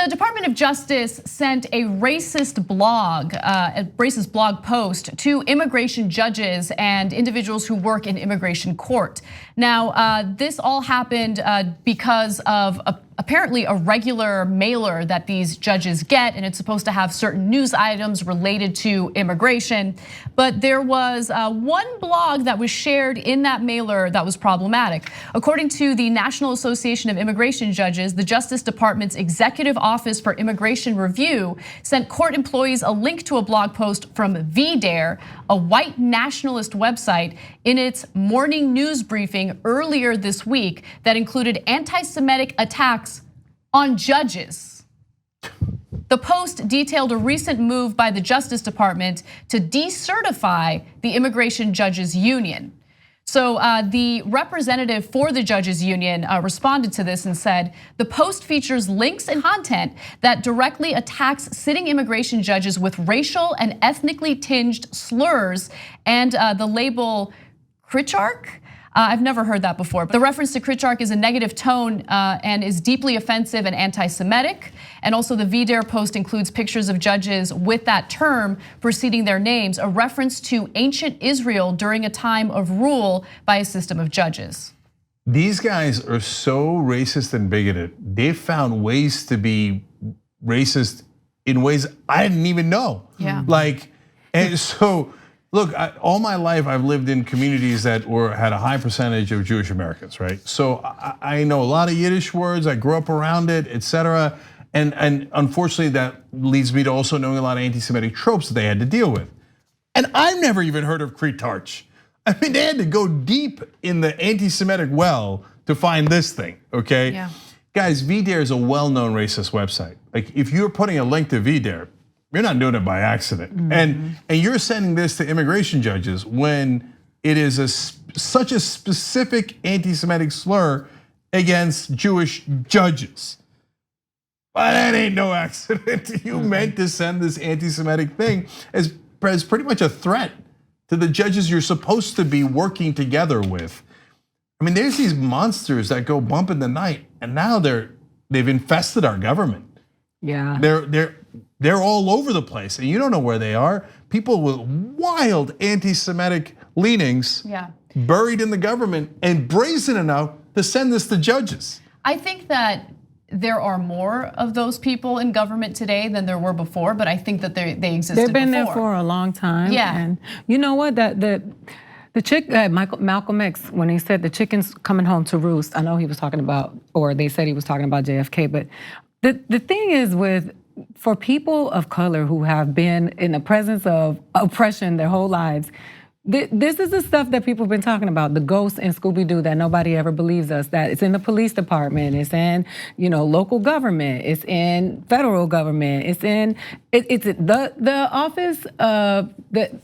Department of Justice sent a racist blog post to immigration judges and individuals who work in immigration court. Now, this all happened because of apparently a regular mailer that these judges get, and it's supposed to have certain news items related to immigration. But there was one blog that was shared in that mailer that was problematic. According to the National Association of Immigration Judges, the Justice Department's Executive Office for Immigration Review sent court employees a link to a blog post from VDare, a white nationalist website, in its morning news briefing earlier this week that included anti-Semitic attacks on judges. The post detailed a recent move by the Justice Department to decertify the Immigration Judges Union. So the representative for the judges union responded to this and said, the post features links and content that directly attacks sitting immigration judges with racial and ethnically tinged slurs and the label Kritchark. I've never heard that before. The reference to Kritchark is a negative tone and is deeply offensive and anti-Semitic. And also the VDare post includes pictures of judges with that term preceding their names, a reference to ancient Israel during a time of rule by a system of judges. These guys are so racist and bigoted. They found ways to be racist in ways I didn't even know. Yeah. And so, look, all my life I've lived in communities that had a high percentage of Jewish Americans, right? So I know a lot of Yiddish words. I grew up around it, etc. And unfortunately, that leads me to also knowing a lot of anti-Semitic tropes that they had to deal with. And I've never even heard of Kritchark. I mean, they had to go deep in the anti-Semitic well to find this thing, okay? Yeah. Guys, VDare is a well-known racist website. Like, if you're putting a link to VDare, you're not doing it by accident. And you're sending this to immigration judges when it is such a specific anti-Semitic slur against Jewish judges. But that ain't no accident. You meant to send this anti-Semitic thing as pretty much a threat to the judges you're supposed to be working together with. I mean, there's these monsters that go bump in the night, and now they've infested our government. Yeah. They're all over the place, and you don't know where they are. People with wild anti-Semitic leanings, buried in the government, and brazen enough to send this to judges. I think that there are more of those people in government today than there were before, but I think that they existed before. They've been there for a long time. Yeah. And you know what? The chick, Malcolm X, when he said the chicken's coming home to roost, I know he was talking about, or they said he was talking about JFK, but the thing is for people of color who have been in the presence of oppression their whole lives, this is the stuff that people have been talking about, the ghosts in Scooby-Doo that nobody ever believes us, that it's in the police department, it's in local government, it's in federal government, it's in the office of the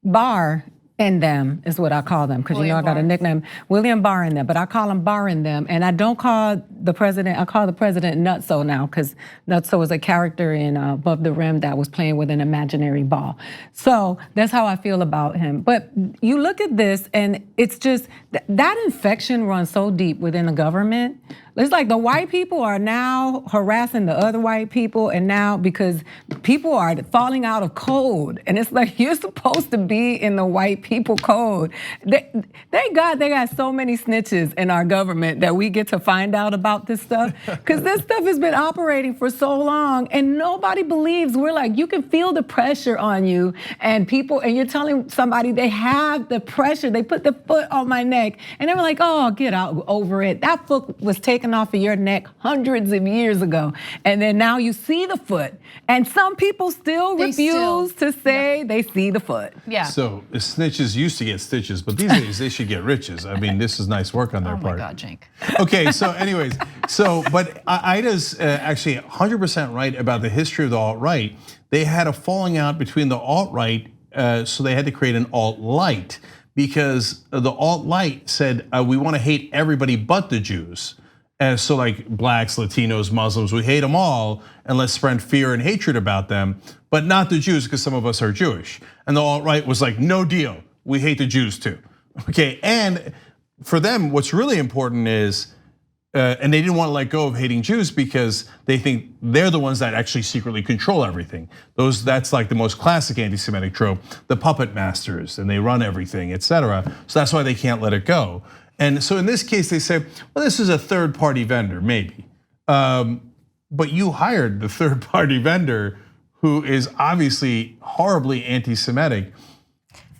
Barr in them is what I call them, because I got a nickname, William Barr in them, but I call him Barr in them, and I don't call the president, I call the president Nutso now, because Nutso is a character in Above the Rim that was playing with an imaginary ball. So that's how I feel about him. But you look at this, and it's just, that infection runs so deep within the government. It's like the white people are now harassing the other white people, and now because people are falling out of code, and it's like you're supposed to be in the white people code. Thank God they got so many snitches in our government that we get to find out about this stuff, because this stuff has been operating for so long, and nobody believes. We're like, you can feel the pressure on you, and you're telling somebody they have the pressure. They put the foot on my neck, and they were like, oh, get out over it. That foot was taken off of your neck hundreds of years ago, and then now you see the foot, and some people still refuse to say they see the foot. Yeah. So the snitches used to get stitches, but these days they should get riches. I mean, this is nice work on their part. Oh my God, Cenk. Okay, so anyways, but Aida's actually 100% right about the history of the alt-right. They had a falling out between the alt-right, so they had to create an alt-light, because the alt-light said, we want to hate everybody but the Jews. So like blacks, Latinos, Muslims, we hate them all, and let's spread fear and hatred about them, but not the Jews, because some of us are Jewish. And the alt-right was like, no deal, we hate the Jews too. Okay, and for them, what's really important is and they didn't want to let go of hating Jews because they think they're the ones that actually secretly control everything. That's like the most classic anti-Semitic trope, the puppet masters, and they run everything, etc. So that's why they can't let it go. And so in this case, they say, well, this is a third-party vendor, maybe. But you hired the third-party vendor who is obviously horribly anti-Semitic.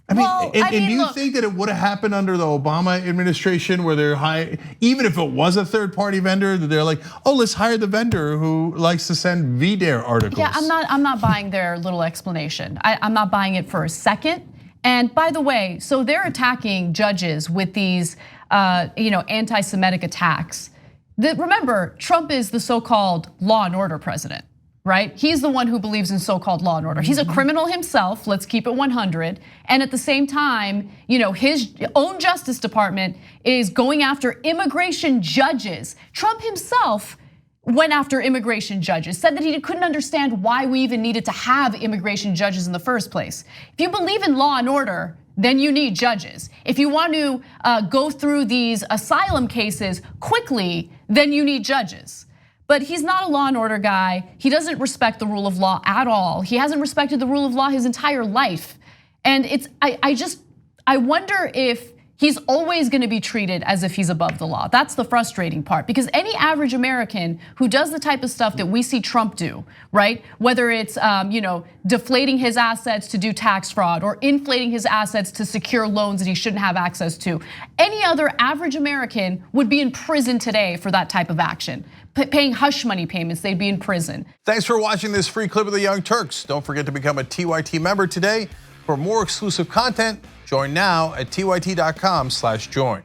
I mean, do you think that it would have happened under the Obama administration where they're even if it was a third-party vendor, that they're like, oh, let's hire the vendor who likes to send VDare articles? Yeah, I'm not buying their little explanation. I'm not buying it for a second. And by the way, so they're attacking judges with these, anti-Semitic attacks. Remember, Trump is the so-called law and order president. Right? He's the one who believes in so-called law and order. He's a criminal himself, let's keep it 100. And at the same time, his own Justice Department is going after immigration judges. Trump himself went after immigration judges, said that he couldn't understand why we even needed to have immigration judges in the first place. If you believe in law and order, then you need judges. If you want to go through these asylum cases quickly, then you need judges. But he's not a law and order guy. He doesn't respect the rule of law at all. He hasn't respected the rule of law his entire life. And I wonder if he's always gonna be treated as if he's above the law. That's the frustrating part, because any average American who does the type of stuff that we see Trump do, right? Whether it's deflating his assets to do tax fraud or inflating his assets to secure loans that he shouldn't have access to, any other average American would be in prison today for that type of action. Paying hush money payments, they'd be in prison. Thanks for watching this free clip of the Young Turks. Don't forget to become a TYT member today. For more exclusive content, join now at tyt.com/join.